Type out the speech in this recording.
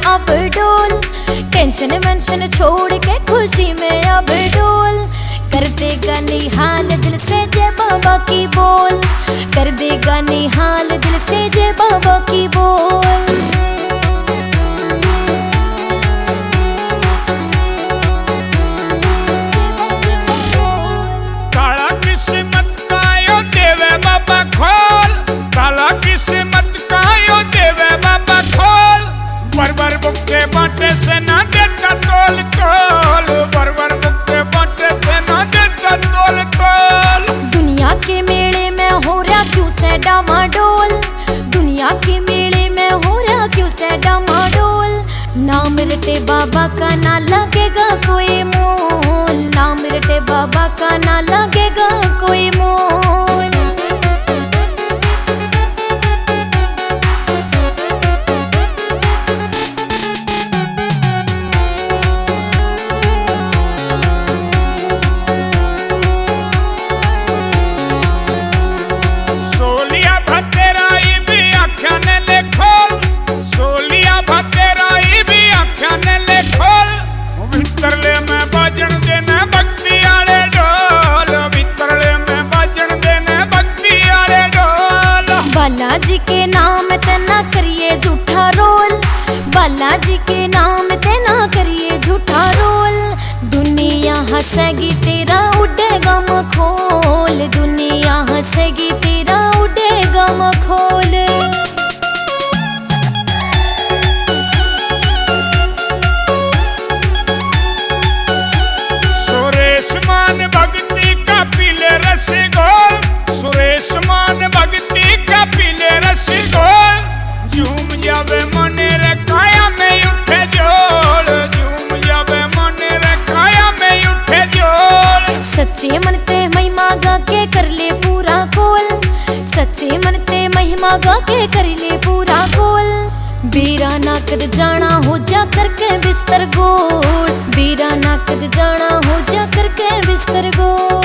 अब डोल, tension mention छोड़ के खुशी में अब डोल। कर देगा निहाल दिल से जय बाबा की बोल, कर देगा निहाल दिल से जय बाबा की बोल। काला किस्मत का यो देवे बाबा खोल, काला किस्मत का यो देवे बाबा खोल। बरबर बुक्के बाटे से ना देता तोल तोल, बरबर बुक्के बाटे से ना देता तोल तोल। दुनिया के मेले में हो रहा क्यों से डामाडोल, दुनिया के मेले में हो रहा क्यों से डामाडोल। नाम रटे बाबा का ना लगेगा कोई मोल, नाम रटे बाबा का ना लगेगा कोई मोल। भीतरले में बाजन देने भक्ति आले ढोल, भीतरले में बाजन देने भक्ति आले ढोल। बालाजी के नाम ते ना करिए झूठा रोल, बालाजी के नाम ते ना करिए झूठा रोल। दुनिया हंसेगी तेरा उड़ेगा मखोल, दुनिया हंसेगी तेरा उड़ेगा मखोल। भक्ति का पीले रस घोल, सुरेश मान भक्ति का पीले रस घोल। झूम जावे मने रे काया में उठे जोल, झूम जावे मने रे काया में उठे जोल। सच्चे मन ते महिमा गा के कर ले पूरा कोल, सच्चे मन ते महिमा गा के कर ले पूरा कोल। बीरा ना कद जाना हो जा करके बिस्तर गोल, बीरा ना कद जाना हो जा करके बिस्तर गोल।